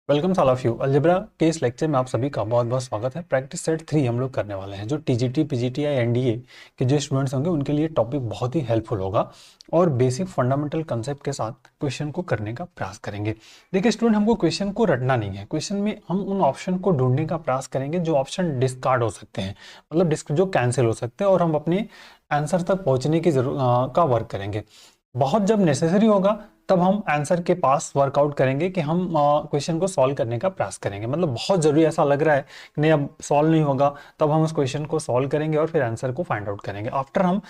Welcome all of you. Algebra के इस lecture में आप सभी का बहुत बहुत स्वागत है। प्रैक्टिस सेट 3 हम लोग करने वाले हैं, जो टीजीटी पीजीटी या एनडीए के जो स्टूडेंट्स होंगे उनके लिए टॉपिक बहुत ही हेल्पफुल होगा और बेसिक फंडामेंटल कंसेप्ट के साथ क्वेश्चन को करने का प्रयास करेंगे। देखिए स्टूडेंट, हमको क्वेश्चन को रटना नहीं है। क्वेश्चन में हम उन ऑप्शन को ढूंढने का प्रयास करेंगे जो ऑप्शन डिस्कार्ड हो सकते हैं, मतलब जो कैंसिल हो सकते हैं, और हम अपने आंसर तक पहुंचने की का वर्क करेंगे। बहुत जब नेसेसरी होगा तब हम आंसर के पास वर्कआउट करेंगे कि हम क्वेश्चन को सॉल्व करने का प्रयास करेंगे। मतलब बहुत जरूरी ऐसा लग रहा है कि नहीं अब सॉल्व नहीं होगा, तब हम उस क्वेश्चन को सॉल्व करेंगे और फिर आंसर को फाइंड आउट करेंगे। आफ्टर हम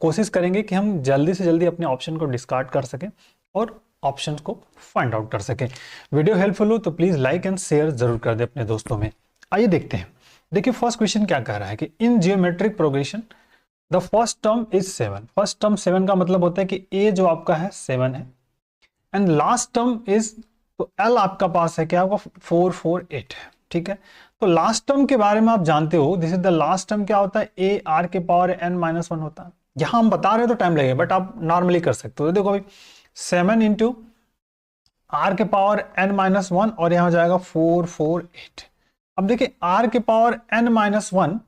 कोशिश करेंगे कि हम जल्दी से जल्दी अपने ऑप्शन को डिस्कार्ड कर सकें और ऑप्शन को फाइंड आउट कर सकें। वीडियो हेल्पफुल हो तो प्लीज लाइक एंड शेयर जरूर कर दे अपने दोस्तों में। आइए देखते हैं। देखिए फर्स्ट क्वेश्चन क्या कह रहा है कि in geometric progression the first term is 7। First term 7 का मतलब होता है कि ए जो आपका है 7 है एंड लास्ट टर्म इज, तो एल आपका पास है क्या, आपका 4 4 8 है। ठीक है, तो लास्ट टर्म के बारे में आप जानते हो, this is the last term. क्या होता है, ए आर के पावर एन माइनस 1 होता है। यहां हम बता रहे हैं तो टाइम लगेगा, बट आप नॉर्मली कर सकते हो। देखो भाई 7 इंटू आर के पावर एन माइनस 1 और यहां हो जाएगा 4 4 8। अब देखिए आर के power n minus 1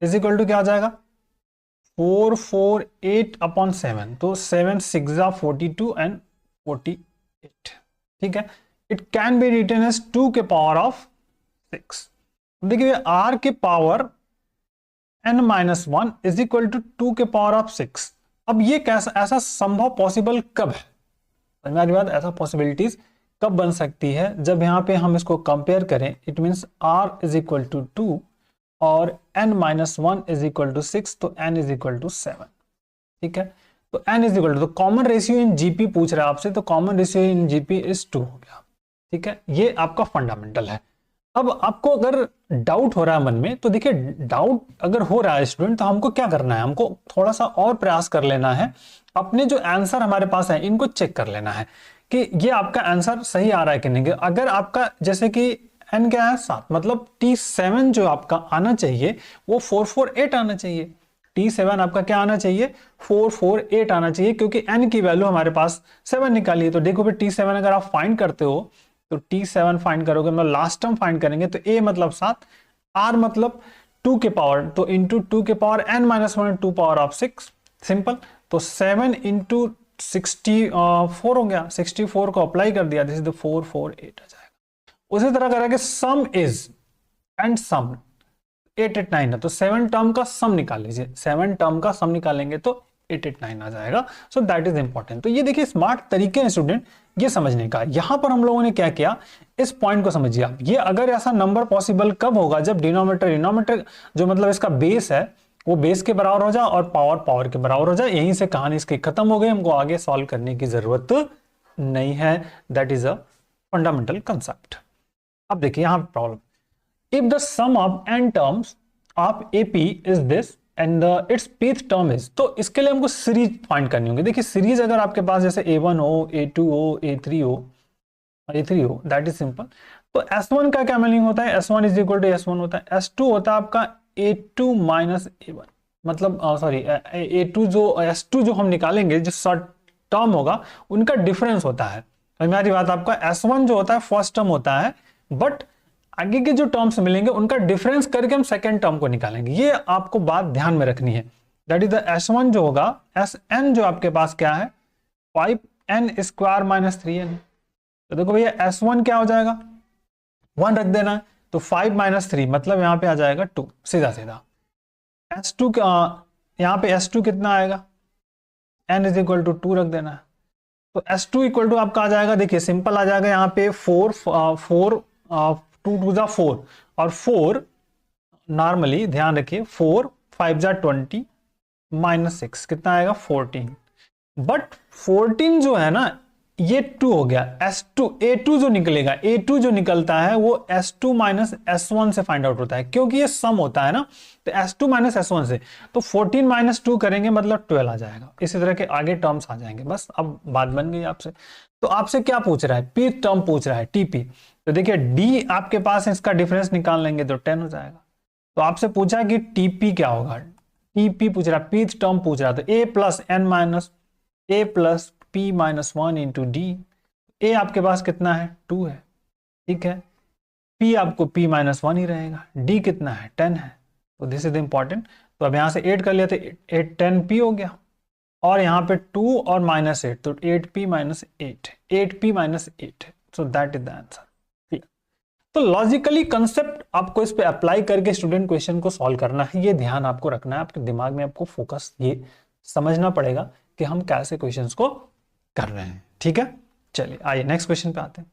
is equal to क्या हो जाएगा, 4 4 8 अपॉन 7, तो 7 6 42 एंड 48। ठीक है, it can be written as 2 के पावर ऑफ 6। देखिए r के power n minus 1 is equal to 2 के पावर ऑफ 6। अब ये कैसा, ऐसा संभव पॉसिबल कब है, हमारी बात, ऐसा पॉसिबिलिटीज कब बन सकती है जब यहां पे हम इसको कंपेयर करें। It means r is equal to 2 और n minus 1 is equal to 6, तो n इज इक्वल टू 7। ठीक है, तो n इज इक्वल टू, तो कॉमन रेशियो इन जीपी पूछ रहा है आपसे, तो common ratio in GP is 2 हो गया। ठीक है, ये आपका फंडामेंटल है। अब आपको अगर डाउट हो रहा है मन में, तो देखिए डाउट अगर हो रहा है स्टूडेंट, तो हमको क्या करना है, हमको थोड़ा सा और प्रयास कर लेना है। अपने जो आंसर हमारे पास है इनको चेक कर लेना है कि ये आपका आंसर सही आ रहा है कि नहीं। अगर आपका जैसे कि n क्या है 7, मतलब T7 जो आपका आना चाहिए वो 4 4 8 आना चाहिए। T7 आपका क्या आना चाहिए, 4 4 8 आना चाहिए, क्योंकि n की वैल्यू हमारे पास 7 निकाली है। तो देखो फिर T7 अगर आप फाइंड करते हो तो T7 फाइंड करोगे, मतलब लास्ट टर्म फाइंड करेंगे, तो a मतलब 7, r मतलब 2 के पावर, तो इंटू 2 के power n minus 1 2 power of 6, simple. तो 7 इंटू 64 हो गया, 64 को अप्लाई कर दिया, दिस इज द 4 4 8 आ जाएगा। उसी तरह करेंगे सम इज एंड सम 8 8 9 है, तो 7 टर्म का सम निकाल लीजिए, 7 टर्म का सम निकालेंगे तो 8 8 9 आ जाएगा। सो दैट इज इंपॉर्टेंट। तो ये देखिए स्मार्ट तरीके हैं स्टूडेंट ये समझने का। यहां पर हम लोगों ने क्या किया, इस पॉइंट को समझिए आप। ये अगर ऐसा नंबर पॉसिबल कब होगा, जब डिनोमिनेटर जो मतलब इसका बेस है वो बेस के बराबर हो जाए और पावर पावर के बराबर हो जाए। यहीं से कहानी इसकी खत्म हो गई, हमको आगे सॉल्व करने की जरूरत नहीं है। That is a fundamental concept. अब देखिए यहां problem, if the sum of n terms of AP is this and its pth term is, तो इसके लिए हमको सीरीज फाइंड करनी होगी। देखिए सीरीज अगर आपके पास जैसे A1 हो, A2 हो, A3 हो, A3 हो, दैट इज सिंपल। तो S1 का क्या मीनिंग होता है, S1 is equal to S1 होता है। S2 होता है आपका A2 माइनस A1, मतलब सॉरी A2 जो S2 जो हम निकालेंगे, जो शॉर्ट टर्म होगा उनका डिफरेंस होता है। हमारी बात, आपका S1 जो होता है फर्स्ट टर्म होता है, बट आगे के जो टर्म्स मिलेंगे उनका डिफरेंस करके हम सेकेंड टर्म को निकालेंगे। ये आपको बात ध्यान में रखनी है। दैट इज द S1 जो होगा, Sn जो आपके पास क्या है 5n स्क्वायर माइनस 3n। तो देखो भैया S1 क्या हो जाएगा, 1 रख देना है, तो 5 माइनस 3 मतलब यहां पे आ जाएगा 2, सीधा सीधा। S2 यहां पे S2 कितना आएगा, n इज इक्वल टू 2 रख देना है, तो S2 इक्वल टू आपका आ जाएगा, देखिए सिंपल आ जाएगा यहाँ पे 4 2 टू जा 4 और 4 नॉर्मली ध्यान रखिए 4 5 जा 20 माइनस 6 कितना आएगा 14। बट 14 जो है ना ये 2 हो गया। S2 A2 जो निकलेगा, A2 जो निकलता है वो S2 माइनस S1 से फाइंड आउट होता है, क्योंकि ये सम होता है ना, तो S2 माइनस S1 से, तो 14 माइनस 2 करेंगे मतलब 12 आ जाएगा। इसी तरह के आगे टर्म्स आ जाएंगे। बस अब बात बन गई आपसे। तो आपसे क्या पूछ रहा है, पी टर्म पूछ रहा है, टीपी। तो देखिए डी आपके पास है, इसका डिफरेंस निकाल लेंगे तो 10 हो जाएगा। तो आपसे पूछा कि टीपी क्या होगा, टीपी पूछ रहा है, पी टर्म पूछ रहा है, तो A plus N minus A plus P minus 1 into D. A आपके पास कितना है 2 है, ठीक है। p आपको p -1 ही रहेगा, d कितना है 10 है, तो दिस इज इंपॉर्टेंट। तो अब यहां से 8 कर लिया तो 8 10p हो गया, और यहाँ पे 2 और -8 तो 8p - 8, 8p - 8, so that is the answer. तो लॉजिकली कंसेप्ट आपको इस पे अप्लाई करके स्टूडेंट क्वेश्चन को सॉल्व करना है, ये ध्यान आपको रखना है, आपके दिमाग में आपको फोकस ये समझना पड़ेगा कि हम कैसे क्वेश्चंस को कर रहे हैं। ठीक है, चलिए आइए नेक्स्ट क्वेश्चन पे आते हैं।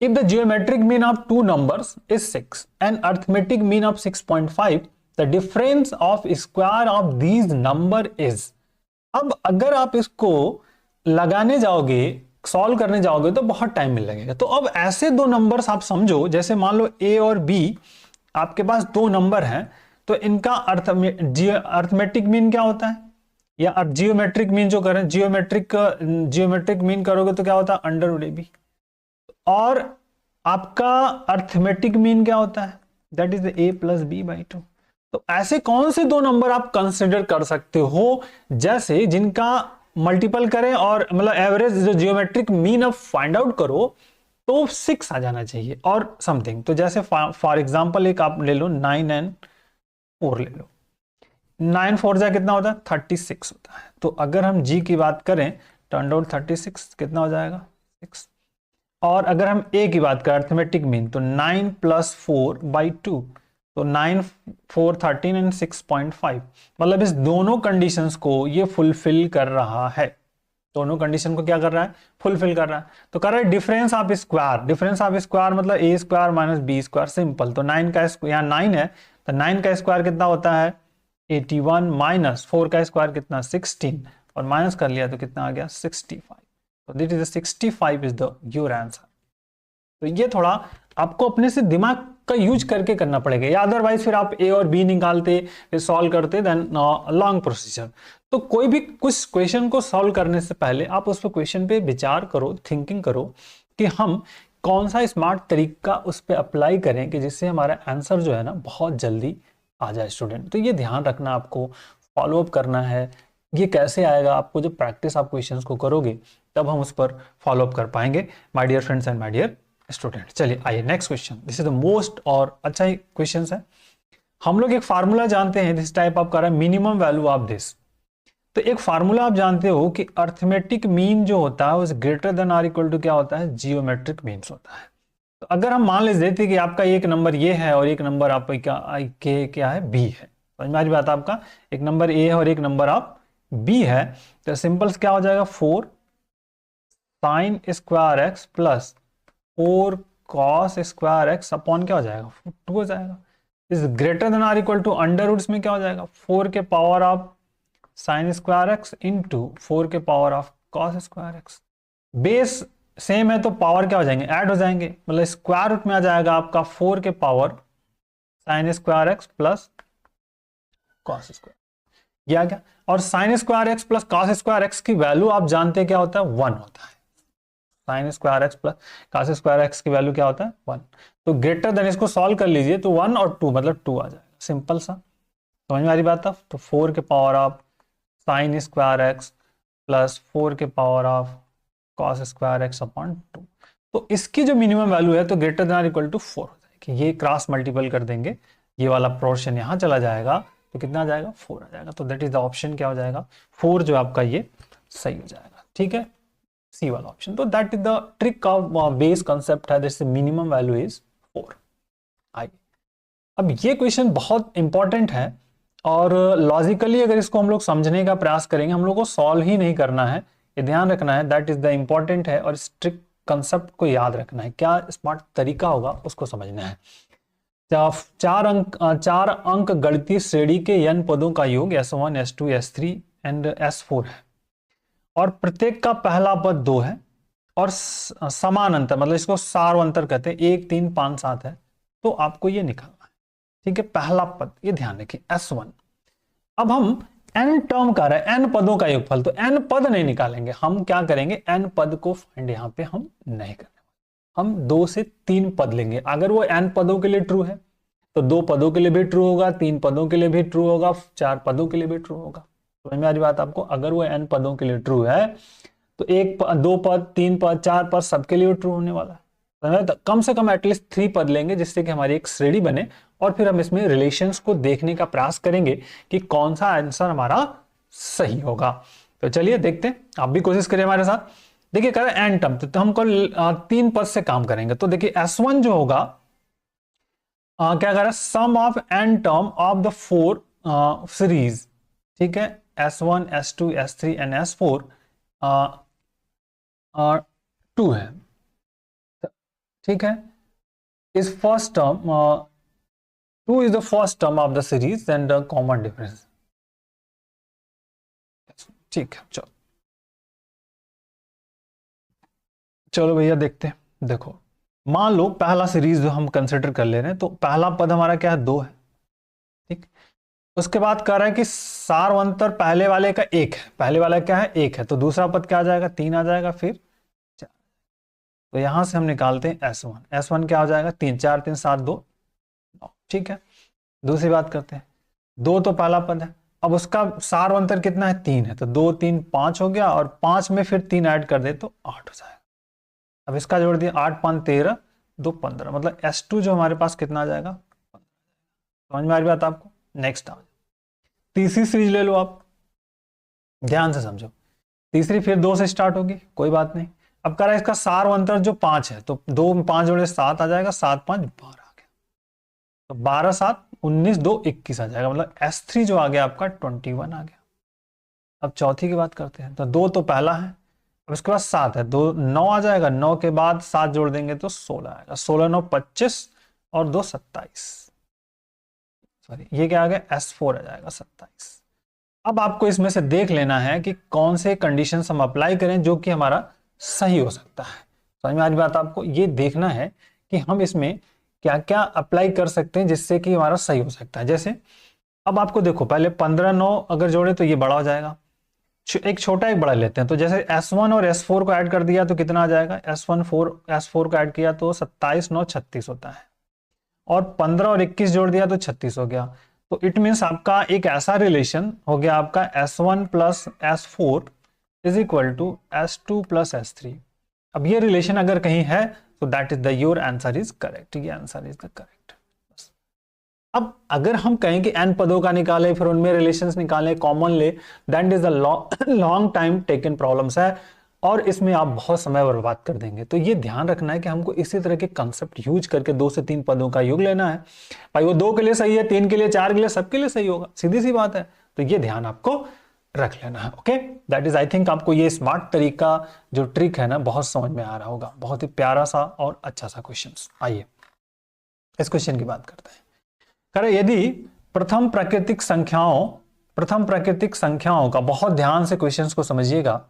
If the geometric mean of two numbers is 6 and arithmetic mean of 6.5, the difference of square of these number is। अब अगर आप इसको लगाने जाओगे, सॉल्व करने जाओगे तो बहुत टाइम मिल लगेगा। तो अब ऐसे दो नंबर्स आप समझो, जैसे मान लो a और b, आपके पास दो नंबर हैं, तो इनका अर्थमेटिक मीन क्या होता है, या आप जियोमेट्रिक मीन जो करें, जियोमेट्रिक मीन करोगे तो क्या होता है √ab, और आपका अर्थमेटिक मीन क्या होता है, दैट इज a + b/2। तो ऐसे कौन से दो नंबर आप कंसिडर कर सकते हो जैसे जिनका मल्टीपल करें और मतलब एवरेज जो जियोमेट्रिक मीन अब फाइंड आउट करो तो 6 आ जाना चाहिए और समथिंग। तो जैसे फॉर एग्जांपल एक आप ले लो 9 and 4 ले लो, 9 4 जा कितना होता है 36 होता है। तो अगर हम g की बात करें टर्न आउट 36 कितना हो जाएगा 6। और अगर हम a की बात करें अर्थमेटिक मीन तो 9 + 4/2, तो 9 4 13 एंड 6.5, मतलब इस दोनों कंडीशंस को ये फुलफिल कर रहा है, दोनों कंडीशन को क्या कर रहा है फुलफिल कर रहा है। तो कर रहा है difference of square, difference of square मतलब a² - b², सिंपल। तो 9 का यहाँ 9 है तो 9 का स्क्वायर कितना होता है 81 माइनस 4 का स्क्वायर कितना 16, और माइनस कर लिया तो कितना आ गया 65। तो this is 65 is the your answer. तो ये थोड़ा आपको अपने से दिमाग का यूज करके करना पड़ेगा, या अदरवाइज फिर आप a और b निकालते फिर सॉल्व करते, देन लॉन्ग प्रोसीजर। तो कोई भी कुछ क्वेश्चन को सॉल्व करने से पहले आप उस पर क्वेश्चन पे विचार करो, थिंकिंग करो कि हम कौन सा स्मार्ट तरीका उस पर अप्लाई करें कि जिससे हमारा आंसर जो है ना बहुत जल्दी आ जाए स्टूडेंट। तो ये ध्यान रखना, आपको फॉलोअप करना है। ये कैसे आएगा, आपको जब प्रैक्टिस आप क्वेश्चंस को करोगे तब हम उस पर फॉलोअप कर पाएंगे my dear friends and my dear student. चलिए आइए next question, this is the most और अच्छा ही क्वेश्चन है। हम लोग एक फार्मूला जानते हैं, दिस टाइप आप कर रहा है मिनिमम वैल्यू ऑफ दिस। तो एक फार्मूला आप जानते हो कि अर्थमेटिक मीन जो होता है उस greater than or equal to क्या होता है जियोमेट्रिक मीन्स होता है। तो अगर हम मान लेते कि आपका एक नंबर ये है और एक नंबर आपका क्या है बी है, समझ में आ रही बात, आपका एक नंबर ए है और एक नंबर आप बी है, तो सिंपल क्या हो जाएगा 4 sin square x plus 4 cos square x upon क्या हो जाएगा 2 हो जाएगा। Is greater than or equal to under roots में क्या हो जाएगा 4 के power of sin square x into 4 के power of cos square x. Base same है तो पावर क्या हो जाएंगे ऐड हो जाएंगे, मतलब स्क्वायर रूट में आ जाएगा आपका 4 के power sin square x plus cos square, ये आ गया। और sin square x plus cos square x की वैल्यू आप जानते हैं क्या होता है 1 होता है। sin square x plus cos square x की वैल्यू क्या होता है 1। तो ग्रेटर देन इसको सॉल्व कर लीजिए तो 1 और 2 मतलब 2 आ जाएगा, सिंपल सा, समझ में आ रही बात। अब तो 4 के power of sin square x plus 4 के power of cos square x upon 2। तो इसकी जो मिनिमम वैल्यू है तो ग्रेटर देन इक्वल टू 4 हो जाएगी। ये क्रॉस मल्टीपल कर देंगे, ये वाला पोर्शन यहाँ चला जाएगा तो कितना आ जाएगा 4 आ जाएगा। तो दैट इज द ऑप्शन क्या हो जाएगा 4 जो आपका ये सही हो जाएगा, ठीक है, सी वाला ऑप्शन। तो that is the trick of base concept है, जैसे मिनिमम वैल्यू इज 4। आइए अब ये क्वेश्चन बहुत इंपॉर्टेंट है और लॉजिकली अगर इसको हम लोग समझने का प्रयास करेंगे, हम लोग को सॉल्व ही नहीं करना है, ये ध्यान रखना है, दैट इज द इंपॉर्टेंट है। और इस ट्रिक कंसेप्ट को याद रखना है, क्या स्मार्ट तरीका होगा उसको समझना है। 4 अंक गणितीय श्रेणी के n पदों का योग S1 S2 S3 and S4 है और प्रत्येक का पहला पद 2 है और समान अंतर, मतलब इसको सार अंतर कहते हैं, 1 3 5 7 है। तो आपको ये निकालना है, ठीक है, पहला पद, ये ध्यान रखिए S1। अब हम n टर्म कर रहे हैं, n पदों का योगफल, तो n पद नहीं निकालेंगे, हम क्या करेंगे n पद को फाइंड यहां पे हम नहीं करने, हम 2 से 3 पद लेंगे। अगर वो n पदों के लिए ट्रू है तो 2 पदों के लिए भी ट्रू होगा, 3 पदों के लिए भी ट्रू होगा, 4 पदों के लिए भी ट्रू होगा। समझ में आ रही बात आपको। अगर वो n पदों के लिए ट्रू है तो 1 2 पद 3 पद 4 पद सबके लिए ट्रू होने वाला है। तो कम से कम एटलीस्ट 3 पद लेंगे जिससे कि हमारी एक श्रेणी बने, और फिर हम इसमें रिलेशंस को देखने का प्रयास करेंगे कि कौन सा आंसर हमारा सही होगा। तो चलिए देखते हैं, आप भी कोशिश करिए हमारे साथ। देखिए कह रहे हैं एन टर्म, तो हमको 3 पद से काम करेंगे। तो देखिए S1 जो होगा क्या कह रहा है, sum of N term of the 4 series, ठीक है, S1 S2 S3 and S4 2 है, ठीक है। इस first term 2 is the first term of the series and the common difference, ठीक है। चलो चलो भैया देखते हैं। देखो मान लो पहला सीरीज जो हम कंसिडर कर ले रहे हैं, तो पहला पद हमारा क्या है, 2 है, ठीक। उसके बाद कह रहा है कि सारवंतर पहले वाले का 1 है, पहले वाला क्या है, 1 है, तो दूसरा पद क्या आ जाएगा, 3 आ जाएगा, फिर 4। तो यहां से हम निकालते हैं S1 क्या हो जाएगा, 3 4 3 7 2 9, ठीक है। दूसरी बात करते हैं, 2 तो पहला पद है, अब उसका सारवंतर कितना है, 3 है, तो 2 3 5 हो गया, और 5 में फिर 3 ऐड कर दे तो 8 हो जाएगा। अब इसका जोड़ दिया, 8 5 13 2 15, मतलब S2 जो हमारे पास कितना आ जाएगा, समझ में आ रही बात आपको। नेक्स्ट आ तीसरी सीरीज ले लो आप, ध्यान से समझो। तीसरी फिर 2 से स्टार्ट होगी, कोई बात नहीं। अब कह रहा है इसका सारवंतर जो 5 है, तो 2 में 5 जोड़े 7 आ जाएगा, 7 5 12 आ गया, तो 12 7 19 2 21 आ जाएगा, मतलब S3 जो आ गया आपका 21 आ गया। अब चौथी की बात करते हैं, तो 2 तो पहला है, अब इसके बाद 7 है, 2 9 आ जाएगा, 9 के बाद 7 जोड़ देंगे तो 16 आएगा, 16 9 25 और 2 27, सॉरी ये क्या आ गया, S4 आ जाएगा 27। अब आपको इसमें से देख लेना है कि कौन से कंडीशन हम अप्लाई करें जो कि हमारा सही हो सकता है। समझ में आ रही बात आपको, ये देखना है कि हम इसमें क्या क्या अप्लाई कर सकते हैं जिससे कि हमारा सही हो सकता है। जैसे अब आपको देखो, पहले 15 9 अगर जोड़े तो ये बड़ा हो जाएगा, एक छोटा एक बड़ा लेते हैं। तो जैसे S1 और S4 को ऐड कर दिया तो कितना आ जाएगा, S4 को ऐड किया तो 27 9 36 होता है, और 15 और 21 जोड़ दिया तो 36 हो गया। तो इट मीन्स आपका एक ऐसा रिलेशन हो गया आपका S1 plus S4 is equal to S2 plus S3। अब ये रिलेशन अगर कहीं है तो that is the your answer is correct, ये आंसर इज द करेक्ट। अब अगर हम कहें कि n पदों का निकाले, फिर उनमें रिलेशंस निकाले, कॉमन ले, that is a long time taken problems है, और इसमें आप बहुत समय बर्बाद कर देंगे। तो ये ध्यान रखना है कि हमको इसी तरह के कंसेप्ट यूज करके 2 से 3 पदों का योग लेना है। भाई वो 2 के लिए सही है, 3 के लिए, 4 के लिए, सबके लिए सही होगा, सीधी सी बात है। तो ये ध्यान आपको रख लेना है, okay. That is, I think आपको ये स्मार्ट तरीका जो ट्रिक है ना, बहुत समझ में आ रहा होगा। बहुत ही प्यारा सा और अच्छा सा क्वेश्चन। आइए इस क्वेश्चन की बात करते हैं। करें, यदि प्रथम प्राकृतिक संख्याओं का, बहुत ध्यान से क्वेश्चंस को समझिएगा,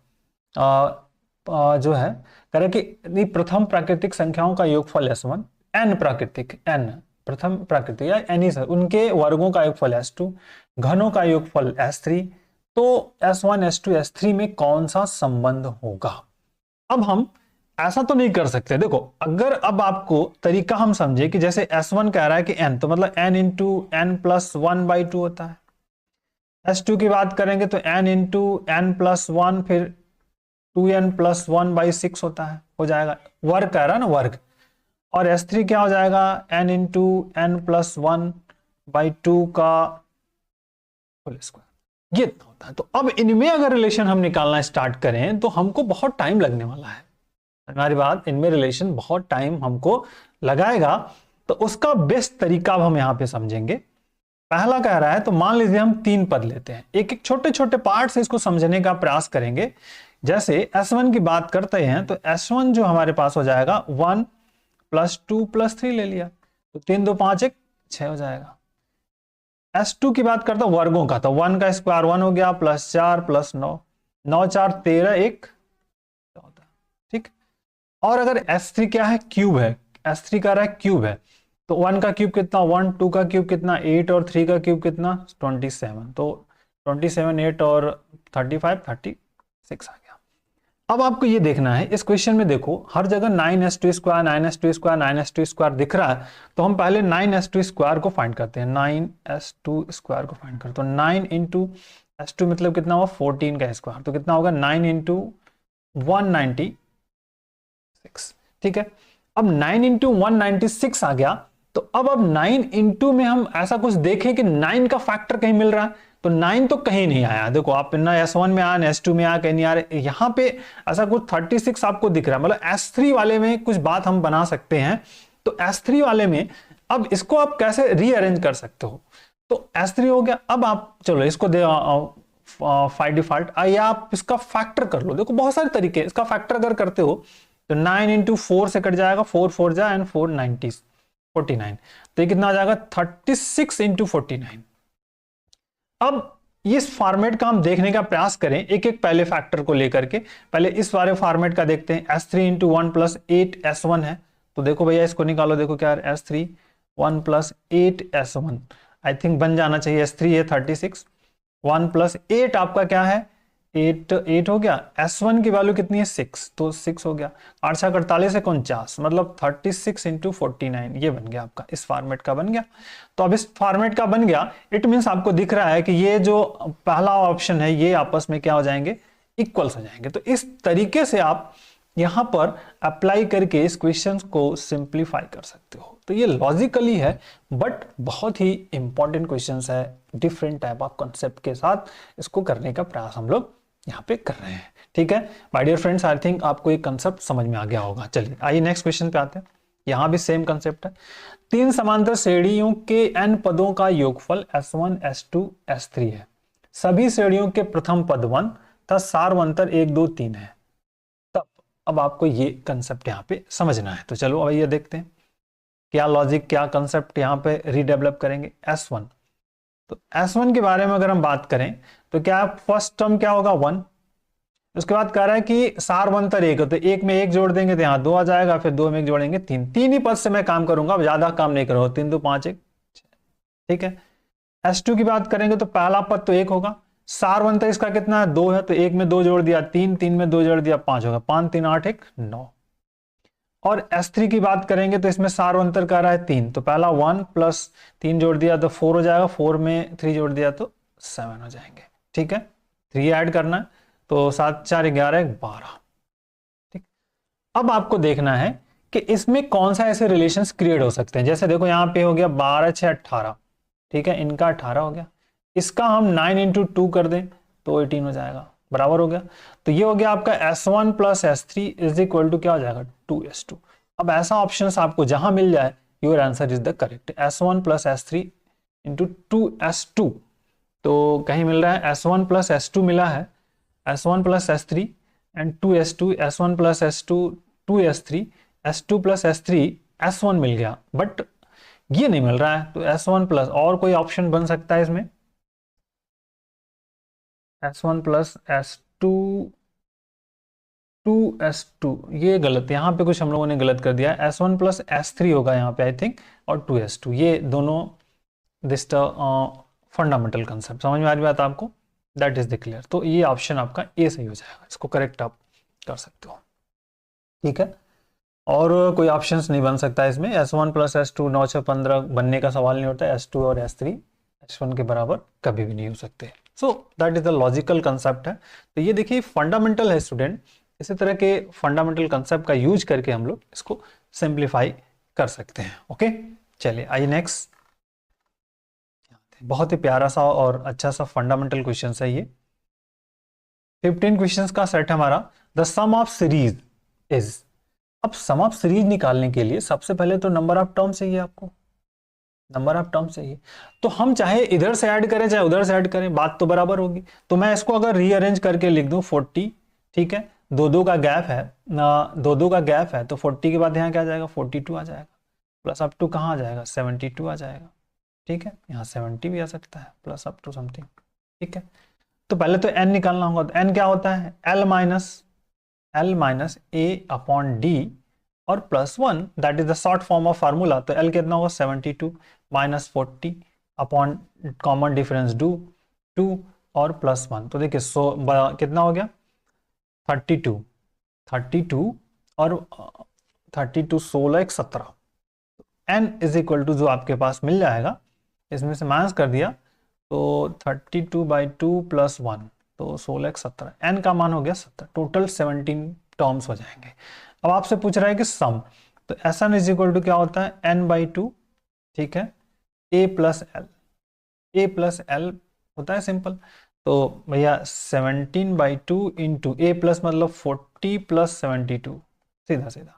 जो है करें कि यदि प्रथम प्राकृतिक संख्याओं का योगफल S1, n प्राकृतिक, n प्रथम प्राकृतिक या एनी सर, उनके वर्गों का योगफल S2, घनों का योगफल S3, तो S1 S2 S3 में कौन सा संबंध होगा। अब हम ऐसा तो नहीं कर सकते। देखो अगर अब आपको तरीका हम समझे कि जैसे S1 कह रहा है कि n, तो मतलब n इंटू n प्लस 1/2 होता है। S2 की बात करेंगे तो n इंटू n प्लस 1, फिर 2n प्लस 1/6 होता है, हो जाएगा, वर्ग कह रहा है ना, वर्ग। और S3 क्या हो जाएगा, n इंटू n प्लस 1/2 का होल स्क्वायर, ये होता है। तो अब इनमें अगर रिलेशन हम निकालना स्टार्ट करें तो हमको बहुत टाइम लगने वाला है, हमारी बात, इनमें रिलेशन बहुत टाइम हमको लगाएगा। तो उसका बेस्ट तरीका अब हम यहां पे समझेंगे। पहला कह रहा है, तो मान लीजिए हम 3 पद लेते हैं, एक एक छोटे छोटे पार्ट से इसको समझने का प्रयास करेंगे। जैसे S1 की बात करते हैं, तो S1 जो हमारे पास हो जाएगा 1 प्लस 2 प्लस 3 ले लिया, तो 3 2 5 1 6 हो जाएगा। S2 की बात करता हूं वर्गों का, तो 1 का स्क्वायर 1 हो गया, प्लस 4 प्लस 9, 9 4 13 1 14, ठीक। और अगर S3 क्या है, क्यूब है, S3 का रहा है क्यूब है, तो 1 का क्यूब कितना 1, 2 का क्यूब कितना 8, और 3 का क्यूब कितना 27, तो 27 8 और 35 36 आ गया। अब आपको ये देखना है, इस क्वेश्चन में देखो हर जगह 9s2 square 9s2 square 9s2 square दिख रहा है, तो हम पहले 9s2 स्क्वायर को फाइंड करते हैं। 9s2 स्क्वायर को फाइंड करते हैं, तो 9 इंटू S2 मतलब कितना हुआ 14 का स्क्वायर, तो कितना होगा 9 इंटू 196, ठीक है। अब 9 इंटू 196 आ गया, तो अब 9 इंटू में हम ऐसा कुछ देखें कि 9 का फैक्टर कहीं मिल रहा है, तो 9 तो कहीं नहीं आया। देखो आप ना S1 में आया ना S2 में आया, कहीं नहीं आ रहा। यहाँ पे ऐसा कुछ 36 आपको दिख रहा है, मतलब S3 वाले में कुछ बात हम बना सकते हैं। तो S3 वाले में अब इसको आप कैसे रीअरेंज कर सकते हो, तो S3 हो गया। अब आप चलो इसको दे फाइव डिफॉल्ट, या आप इसका फैक्टर कर लो। देखो बहुत सारे तरीके, इसका फैक्टर अगर करते हो तो 9 इंटू 4 से कट जाएगा, 4 4 जा एंड 4 90 49, तो ये कितना आ जाएगा 36 इंटू 49। अब इस फॉर्मेट का हम देखने का प्रयास करें एक एक पहले फैक्टर को लेकर के। पहले इस वाले फॉर्मेट का देखते हैं। S3 इंटू 1 प्लस 8 S1 है, तो देखो भैया इसको निकालो। देखो क्या है S3 1 plus 8 S1, I think बन जाना चाहिए। S3 है 36, 1 प्लस 8 आपका क्या है 8 हो गया। S1 की वैल्यू कितनी है 6, तो 6 हो गया। 8 6 48 है 49, मतलब 36 इंटू 49, ये बन गया आपका, इस फॉर्मेट का बन गया। तो अब इस फॉर्मेट का बन गया, इट मीन्स आपको दिख रहा है कि ये जो पहला ऑप्शन है ये आपस में क्या हो जाएंगे, इक्वल्स हो जाएंगे। तो इस तरीके से आप यहां पर अप्लाई करके इस क्वेश्चन को सिंप्लीफाई कर सकते हो। तो ये लॉजिकली है, बट बहुत ही इंपॉर्टेंट क्वेश्चन है। डिफरेंट टाइप ऑफ कॉन्सेप्ट के साथ इसको करने का प्रयास हम लोग यहाँ पे कर रहे हैं। ठीक है my dear friends, I think आपको एक कंसेप्ट समझ में आ गया होगा। चलिए आइए नेक्स्ट क्वेश्चन पे आते हैं। यहाँ भी सेम कंसेप्ट है। 3 समांतर श्रेणियों के n पदों का योगफल S1 S2 S3 है। सभी श्रेणियों के प्रथम पद 1 तथा सार्वंतर 1 2 3 है। तब अब आपको ये कंसेप्ट यहाँ पे समझना है। तो चलो अब ये देखते हैं क्या लॉजिक, क्या कंसेप्ट यहाँ पे रीडेवलप करेंगे। S1, तो S1 के बारे में अगर हम बात करें तो क्या फर्स्ट टर्म क्या होगा 1, उसके बाद कह रहा है कि सार्वंतर 1 है, तो 1 में 1 जोड़ देंगे तो यहाँ 2 आ जाएगा, फिर 2 में 1 जोड़ेंगे 3। 3 ही पद से मैं काम करूंगा, अब ज्यादा काम नहीं करूंगा। 3 2 5 1, ठीक है। S2 की बात करेंगे तो पहला पद तो 1 होगा। सार्वंतर इसका कितना है 2 है, तो 1 में 2 जोड़ दिया 3, 3 में 2 जोड़ दिया 5 होगा, 5 3 8 1 9। और S3 की बात करेंगे तो इसमें सार्वंतर कह रहा है 3, तो पहला 1 प्लस 3 जोड़ दिया तो 4 हो जाएगा, 4 में 3 जोड़ दिया तो 7 हो जाएंगे। ठीक है, 3 ऐड करना है, तो 7 4 11 12। ठीक, अब आपको देखना है कि इसमें कौन सा ऐसे रिलेशंस क्रिएट हो सकते हैं। जैसे देखो यहाँ पे हो गया 12 6 18, ठीक है, इनका 18 हो गया। इसका हम 9 इंटू 2 कर दें तो 18 हो जाएगा, बराबर हो गया। तो ये हो गया आपका S1 plus S3 is equal to क्या हो जाएगा 2S2। अब ऐसा ऑप्शन आपको जहां मिल जाए, your answer is the correct. S1 plus S3 into 2S2, तो कहीं मिल रहा है S1 प्लस S2 मिला है, S1 plus S3 and 2S2, S1 plus S2 2S3, S2 plus S3 S1 मिल गया, बट ये नहीं मिल रहा है। तो S1 प्लस और कोई ऑप्शन बन सकता है इसमें, S1 प्लस S2 2S2, ये गलत, यहाँ पे कुछ हम लोगों ने गलत कर दिया है। S1 प्लस S3 होगा यहाँ पे आई थिंक, और 2S2, ये दोनों दिस फंडामेंटल कंसेप्ट समझ में आ रही बात आपको, दैट इज द क्लियर। तो ये ऑप्शन आपका ए सही हो जाएगा, इसको करेक्ट आप कर सकते हो। ठीक है, और कोई ऑप्शंस नहीं बन सकता इसमें। S1 प्लस S2 9 6 15 बनने का सवाल नहीं होता। S2 और S3 S1 के बराबर कभी भी नहीं हो सकते। सो that is the logical concept है। तो ये देखिए फंडामेंटल है स्टूडेंट, इसी तरह के फंडामेंटल कंसेप्ट का यूज करके हम लोग इसको सिंप्लीफाई कर सकते हैं। ओके, चलिए आइए नेक्स्ट। बहुत ही प्यारा सा और अच्छा सा फंडामेंटल क्वेश्चन है ये। 15 क्वेश्चंस का सेट है हमारा। The sum of series is, अब सम ऑफ सीरीज निकालने के लिए सबसे पहले तो नंबर ऑफ टर्म चाहिए, आपको नंबर ऑफ टर्म चाहिए। तो हम चाहे इधर से ऐड करें चाहे उधर से ऐड करें, बात तो बराबर होगी। तो मैं इसको अगर रीअरेंज करके लिख दूं 40, ठीक है, 2 का गैप है ना, 2 का गैप है, तो 40 के बाद यहाँ क्या आ जाएगा 42 आ जाएगा, प्लस अप टू कहाँ आ जाएगा 72 आ जाएगा। ठीक है, यहाँ 70 भी आ सकता है, प्लस अप टू समथिंग। ठीक है, तो पहले तो n निकालना होगा। तो n क्या होता है L minus a upon D और plus 1, that is the short form of formula. तो L कितना होगा 72 माइनस 40 अपॉन कॉमन डिफरेंस 2 और प्लस 1। तो देखिए कितना हो गया 32 और 32 16 1 17। n इज इक्वल टू जो आपके पास मिल जाएगा, इसमें से माइनस कर दिया तो 32/2 प्लस 1, तो 16 1 17, n का मान हो गया 17। टोटल 17 टर्म्स हो जाएंगे। अब आपसे पूछ रहा है कि सम, तो Sn इज इक्वल टू क्या होता है, n/2, ठीक है, a प्लस एल होता है सिंपल। तो भैया 17/2 इंटू ए प्लस मतलब 40 प्लस 72, सीधा सीधा।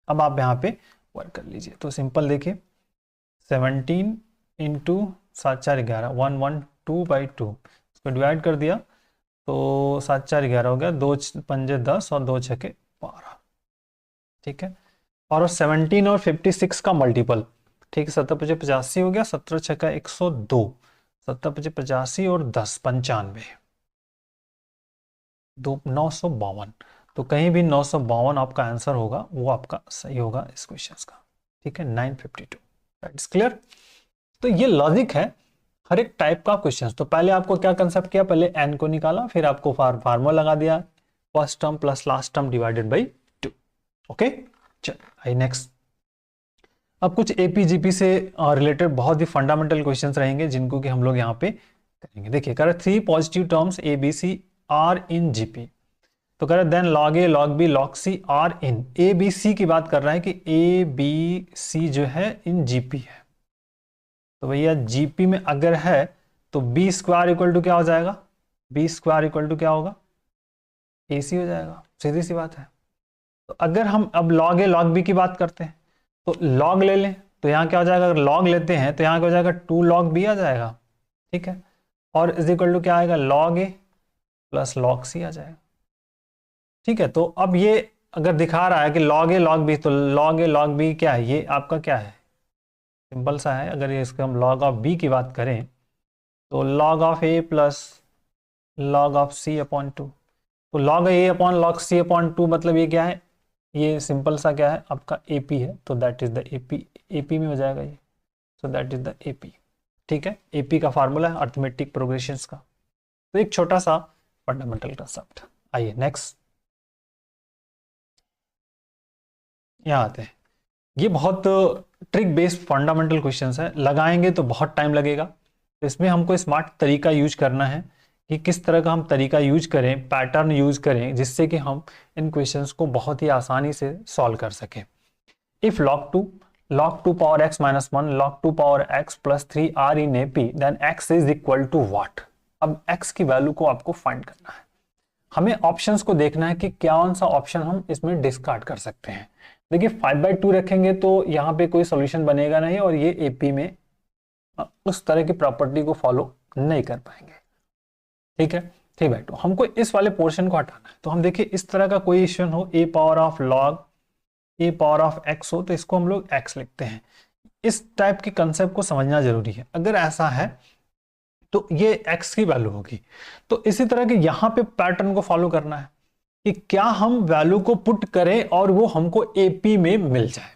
अब आप यहाँ पे वर्क कर लीजिए, तो सिंपल देखिए 17 इंटू 7×4 = 112/2, इसको डिवाइड कर दिया तो 7×4 = 11 हो गया, 2×5 = 10 और 2×6 = 12, ठीक है। और 17 और 56 का मल्टीपल, ठीक है, 7×5 = 85 हो गया, 17×6 = 102, 7×5 = 85 और 10 = 95, 952। तो कहीं भी 952 आपका आंसर होगा, वो आपका सही होगा इस क्वेश्चन का, ठीक है, 952। That's clear. तो ये लॉजिक है हर एक टाइप का क्वेश्चन। तो पहले आपको क्या कंसेप्ट किया, पहले n को निकाला, फिर आपको फार्मूला लगा दिया, first term plus last term divided by 2। Okay, चल आई नेक्स्ट। अब कुछ एपीजीपी से रिलेटेड बहुत ही फंडामेंटल क्वेश्चंस रहेंगे जिनको कि हम लोग यहाँ पे करेंगे। देखिए कह रहे 3 positive terms A B C are in GP, तो कह रहे then log a log b log c are in, A B C की बात कर रहा है कि ए बी सी जो है इन जीपी है। तो भैया जीपी में अगर है तो बी स्क्वायर इक्वल टू क्या हो जाएगा, बी स्क्वायर इक्वल टू क्या होगा, ए सी हो जाएगा, सीधी सी बात है। तो अगर हम अब log a log b की बात करते हैं तो log ले लें, तो यहाँ क्या हो जाएगा, अगर log लेते हैं तो यहाँ क्या हो जाएगा 2 log b आ जाएगा, ठीक है, और इज इक्वल टू क्या आएगा, log a plus log c आ जाएगा, ठीक है। तो अब ये अगर दिखा रहा है कि log a log b, तो log a log b क्या है, ये आपका क्या है, सिंपल सा है। अगर ये इसका हम log ऑफ b की बात करें तो log of a plus log of c upon 2, तो log a upon log c upon 2 मतलब ये क्या है, ये सिंपल सा क्या है आपका AP है, तो दैट इज द AP में हो जाएगा ये, सो दैट इज द AP, ठीक है। AP का फार्मूला है अर्थमेटिक प्रोग्रेशंस का। तो एक छोटा सा फंडामेंटल कंसेप्ट। आइए नेक्स्ट, यहाँ आते हैं। ये बहुत ट्रिक बेस्ड फंडामेंटल क्वेश्चंस है, लगाएंगे तो बहुत टाइम लगेगा, तो इसमें हमको स्मार्ट तरीका यूज करना है कि किस तरह का हम तरीका यूज करें, पैटर्न यूज करें, जिससे कि हम इन क्वेश्चंस को बहुत ही आसानी से सॉल्व कर सकें। If log 2 power x minus 1 log 2 power x plus 3 r in AP then x is equal to what। अब x की वैल्यू को आपको फाइंड करना है, हमें ऑप्शंस को देखना है कि कौन सा ऑप्शन हम इसमें डिस्कार्ड कर सकते हैं। देखिए 5/2 रखेंगे तो यहाँ पे कोई सॉल्यूशन बनेगा नहीं, और ये AP में उस तरह की प्रॉपर्टी को फॉलो नहीं कर पाएंगे, ठीक है। 3/2 हमको इस वाले पोर्शन को हटाना है, तो हम देखिए इस तरह का कोई इक्वेशन हो, a power of log a power of x हो, तो इसको हम लोग x लिखते हैं। इस टाइप के कंसेप्ट को समझना जरूरी है। अगर ऐसा है तो ये x की वैल्यू होगी। तो इसी तरह के यहां पे पैटर्न को फॉलो करना है कि क्या हम वैल्यू को पुट करें और वो हमको AP में मिल जाए,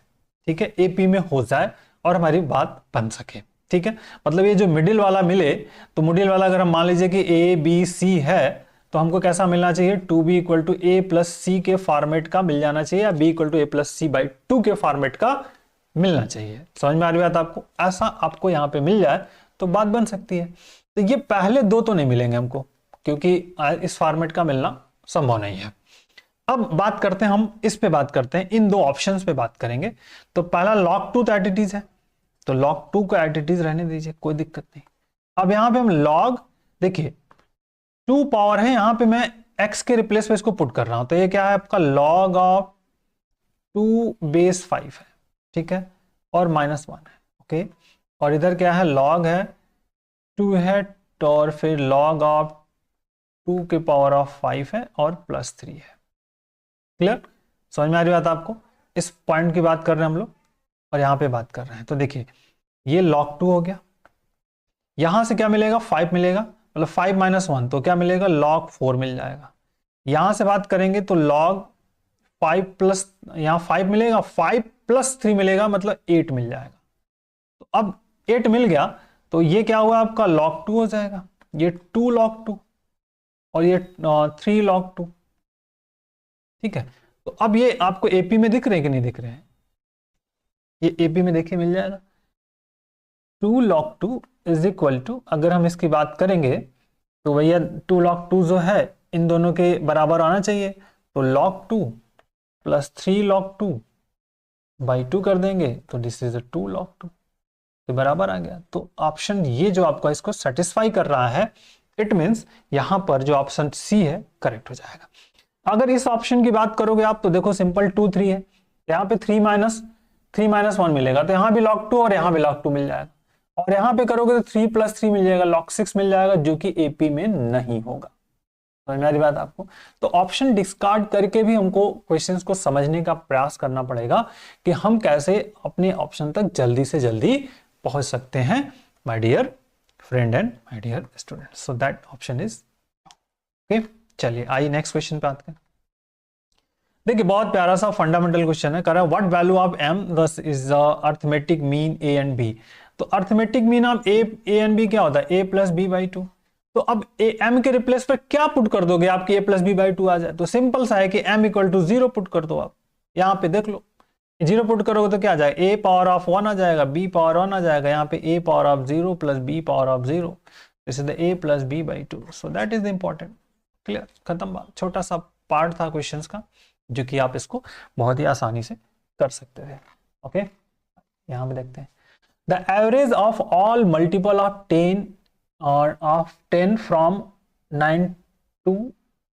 ठीक है, AP में हो जाए और हमारी बात बन सके, ठीक है। मतलब ये जो मिडिल वाला मिले, तो मिडिल वाला अगर हम मान लीजिए कि ABC है, तो हमको कैसा मिलना चाहिए, 2b = a + c के फॉर्मेट का मिल जाना चाहिए, या b = a + c/2 के फॉर्मेट का मिलना चाहिए। समझ में आ रही बात आपको, ऐसा आपको यहाँ पे मिल जाए तो बात बन सकती है। तो ये पहले दो तो नहीं मिलेंगे हमको, क्योंकि इस फॉर्मेट का मिलना संभव नहीं है। अब बात करते हैं, हम इस पे बात करते हैं, इन दो ऑप्शंस पे बात करेंगे। तो पहला log 2 तो एडिटीज है, तो log 2 को एडिटीज रहने दीजिए, कोई दिक्कत नहीं। अब यहाँ पे हम log, देखिए 2 पावर है, यहां पे मैं x के रिप्लेस में इसको पुट कर रहा हूं, तो ये क्या है आपका log ऑफ 2 बेस 5 है, ठीक है, और -1 है, ओके। और इधर क्या है, log है 2 है, तो और फिर log ऑफ 2 के पावर ऑफ 5 है और +3 है। क्लियर, समझ में आ रही बात आपको। इस पॉइंट की बात कर रहे हैं हम लोग, और यहां पे बात कर रहे हैं। तो देखिए ये log 2 हो गया, यहां से क्या मिलेगा, 5 मिलेगा, मतलब 5 - 1 तो क्या मिलेगा, log 4 मिल जाएगा। यहां से बात करेंगे तो log 5 प्लस, यहां 5 मिलेगा, 5 + 3 मिलेगा, मतलब 8 मिल जाएगा। तो अब 8 मिल गया, तो ये क्या हुआ आपका log 2 हो जाएगा, ये 2 log 2 और ये 3 log 2, ठीक है। तो अब ये आपको AP में दिख रहे हैं कि नहीं दिख रहे हैं, ये AP में देखिए मिल जाएगा 2 log 2 इज इक्वल टू, अगर हम इसकी बात करेंगे तो भैया 2 log 2 जो है इन दोनों के बराबर आना चाहिए, तो log 2 + 3 log 2 बाई 2 कर देंगे तो दिस इज 2 log 2 तो बराबर आ गया। तो ऑप्शन ये जो आपका इसको सेटिस्फाई कर रहा है, इट मीन्स यहां पर जो ऑप्शन सी है करेक्ट हो जाएगा। अगर इस ऑप्शन की बात करोगे आप तो देखो सिंपल 2 3 है, यहाँ पे 3 माइनस 1 मिलेगा, तो यहाँ भी log 2 और यहाँ भी log 2 मिल जाएगा, और यहाँ पे करोगे तो 3 + 3 मिल जाएगा, log 6 मिल जाएगा, जो कि एपी में नहीं होगा। समझ में आ रही बात आपको? तो ऑप्शन डिस्कार्ड करके भी हमको क्वेश्चंस को समझने का प्रयास करना पड़ेगा कि हम कैसे अपने ऑप्शन तक जल्दी से जल्दी पहुंच सकते हैं, my dear friend and my dear student. So that option is okay. चलिए आइए नेक्स्ट क्वेश्चन पे आते हैं। देखिए बहुत प्यारा सा फंडामेंटल क्वेश्चन है, कह रहा है व्हाट वैल्यू ऑफ m दस is the arithmetic mean a and b। तो arithmetic mean of a and b क्या होता है, a + b/2। तो अब m के रिप्लेस पर क्या पुट कर दोगे आपकी a + b/2 आ जाए, तो सिंपल सा है कि m = 0 पुट कर दो। आप यहाँ पे देख लो 0 पुट करोगे तो क्या आ जाएगा, a पावर ऑफ 1 आ जाएगा, b पावर 1 आ जाएगा, यहाँ पे a power of 0 + b power of 0, this is the a + b/2। So that is the important. Clear, खत्म बात। छोटा सा पार्ट था क्वेश्चंस का जो कि आप इसको बहुत ही आसानी से कर सकते थे। ओके, यहाँ पे देखते हैं the average of all multiple of 10 और ऑफ 10 फ्रॉम 9 to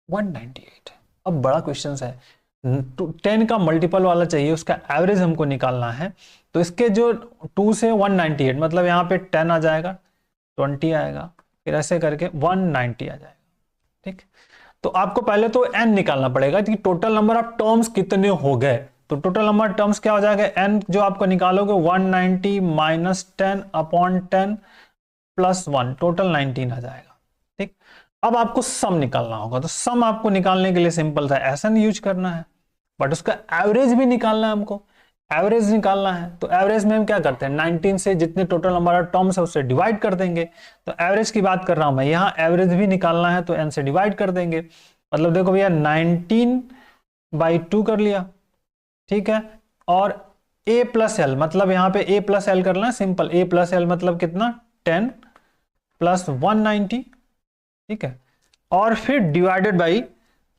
198। अब बड़ा क्वेश्चन है, 10 का मल्टीपल वाला चाहिए, उसका एवरेज हमको निकालना है। तो इसके जो 2 से 198 मतलब यहाँ पे 10 आ जाएगा, 20 आएगा, फिर ऐसे करके 190 आ जाएगा। ठीक, तो आपको पहले तो n निकालना पड़ेगा कि टोटल नंबर ऑफ टर्म्स कितने हो गए। तो टोटल नंबर ऑफ टर्म्स क्या हो जाएगा, n जो आपको निकालोगे 190 - 10 अपॉन 10 + 1, टोटल 19 आ जाएगा। ठीक, अब आपको सम निकालना होगा। तो सम आपको निकालने के लिए सिंपल था, SN यूज करना है, बट उसका एवरेज भी निकालना है हमको, एवरेज निकालना है। तो एवरेज में हम क्या करते हैं, 19 से जितने टोटल नंबर ऑफ टर्म्स है उससे डिवाइड कर देंगे। तो एवरेज की बात कर रहा हूं मैं, यहाँ एवरेज भी निकालना है तो n से डिवाइड कर देंगे। मतलब देखो भैया 19/2 कर लिया, ठीक है, और a + l मतलब यहाँ पे a + l करना है सिंपल, a + l मतलब कितना, 10 + 190, ठीक है, और फिर डिवाइडेड बाई,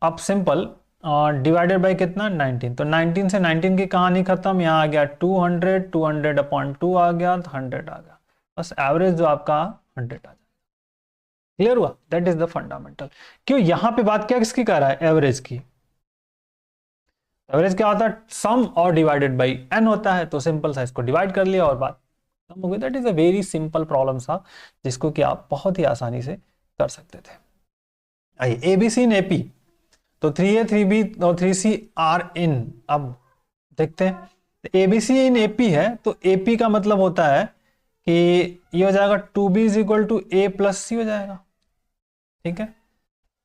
अब सिंपल डिवाइडेड बाई कितना, 19। तो 19 से 19 की कहानी खत्म, यहाँ आ गया 200, 200/2 आ गया, 100 आ गया, बस एवरेज जो आपका 100 आ जाएगा। क्लियर हुआ? That is the fundamental. क्यों यहां पे बात क्या किसकी कर रहा है, एवरेज की। एवरेज क्या होता है, सम और डिवाइडेड बाई n होता है, तो सिंपल सा इसको डिवाइड कर लिया और बात खत्म हो गई। That is a very simple problem सा, जिसको कि आप बहुत ही आसानी से कर सकते थे। आइए ABC इन AP, तो 3A 3B और 3C आर इन। अब देखते हैं, ABC इन AP है, तो AP का मतलब होता है कि ये हो जाएगा 2B = A + C हो जाएगा। ठीक है,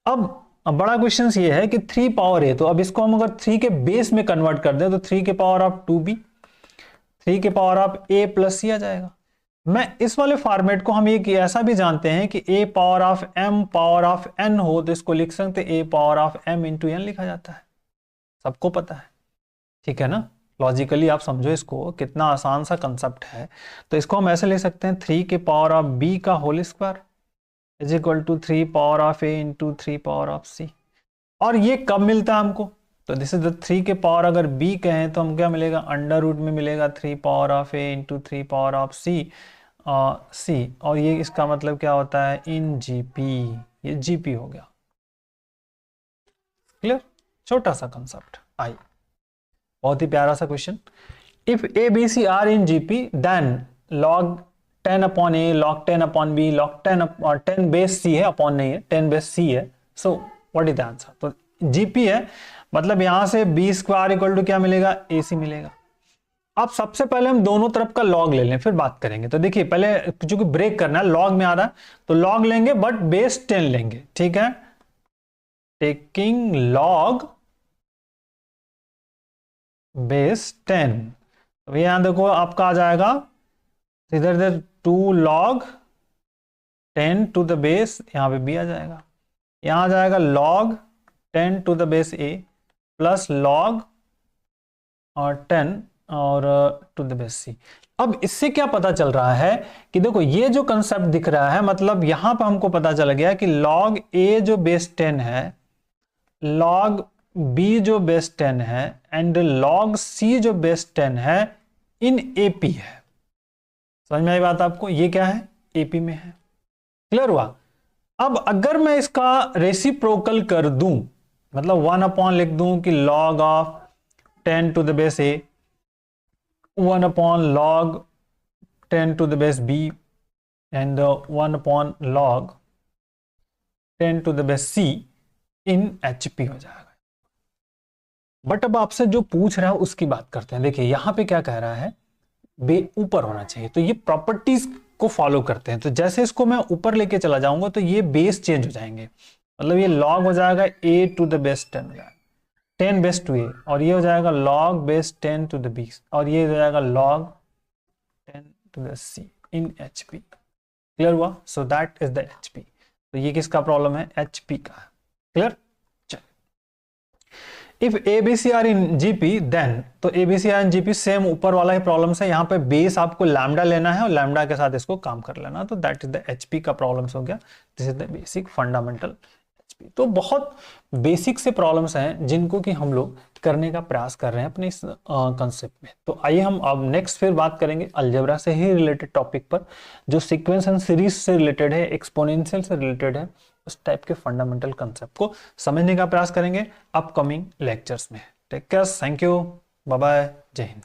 अब बड़ा क्वेश्चन ये है कि 3 पावर A, तो अब इसको हम अगर 3 के बेस में कन्वर्ट कर दें तो 3 के पावर ऑफ 2B, 3 के पावर ऑफ A + C आ जाएगा। मैं इस वाले फॉर्मेट को हम ये ऐसा भी जानते हैं कि a power of m power of n हो तो इसको लिख सकते a power of m × n लिखा जाता है, सबको पता है। ठीक है ना, लॉजिकली आप समझो इसको, कितना आसान सा कंसेप्ट है। तो इसको हम ऐसे ले सकते हैं, 3 के पावर ऑफ b का whole square = 3 power of a × 3 power of c। और ये कब मिलता है हमको, तो दिस इज द 3 के पावर अगर b कहें तो हम क्या मिलेगा, अंडर रूट में मिलेगा 3 power of a × 3 power of c, और ये इसका मतलब क्या होता है, इन GP, ये GP हो गया। क्लियर, छोटा सा कंसेप्ट। आई बहुत ही प्यारा सा question. If ABC are in GP then log 10/a log 10/b log 10 और 10 बेस c है, अपॉन नहीं है, 10 बेस c है। So what is the answer, तो GP है, मतलब यहां से B² = क्या मिलेगा, AC मिलेगा। अब सबसे पहले हम दोनों तरफ का लॉग ले लें, फिर बात करेंगे। तो देखिए पहले चूंकि ब्रेक करना है, लॉग में आ रहा है तो लॉग लेंगे, बट बेस 10 लेंगे। ठीक है, टेकिंग लॉग बेस 10। तो यहां देखो आपका आ जाएगा इधर इधर 2 log 10 to the बेस, यहां पे b आ जाएगा, यहां आ जाएगा log 10 to the base a plus log और 10 और टू द बेस c। अब इससे क्या पता चल रहा है कि देखो ये जो कंसेप्ट दिख रहा है, मतलब यहां पर हमको पता चल गया कि log a जो बेस 10 है, log b जो बेस 10 है, एंड लॉग सी जो बेस 10 है इन एपी है। समझ में आई बात आपको? ये क्या है? एपी में है। क्लियर हुआ? अब अगर मैं इसका रेसिप्रोकल कर दूं, मतलब 1 अपॉन लिख दूं कि log of 10 to the base A, 1 upon log 10 to the base B and 1 upon log 10 to the base C in HP हो जाएगा। बट अब आपसे जो पूछ रहा है उसकी बात करते हैं। देखिए यहां पे क्या कह रहा है, बे ऊपर होना चाहिए, तो ये प्रॉपर्टीज को फॉलो करते हैं। तो जैसे इसको मैं ऊपर लेके चला जाऊंगा तो ये बेस चेंज हो जाएंगे, मतलब ये log हो जाएगा a टू द बेस 10 हो जाएगा, 10 बेस टू a, और ये हो जाएगा log base 10 to the b, और ये हो जाएगा log 10 to the c in hp। Clear हुआ? So that is the hp। तो ये किसका प्रॉब्लम है? hp का। Clear? If ABC are in GP then, तो ABC are in GP same ऊपर वाला ही प्रॉब्लम है। यहाँ पे बेस आपको लैम्डा लेना है और लैम्डा के साथ इसको काम कर लेना, तो दैट इज द एचपी का प्रॉब्लम्स हो गया। This is the basic fundamental HP. तो बहुत बेसिक से प्रॉब्लम्स हैं जिनको कि हम लोग करने का प्रयास कर रहे हैं अपने इस कंसेप्ट में। तो आइए हम अब नेक्स्ट फिर बात करेंगे अलजेब्रा से ही रिलेटेड टॉपिक पर, जो सीक्वेंस एंड सीरीज से रिलेटेड है, एक्सपोनेंशियल से रिलेटेड है। उस टाइप के फंडामेंटल कंसेप्ट को समझने का प्रयास करेंगे अपकमिंग लेक्चर्स में। Take care, thank you, bye bye, जय हिंद।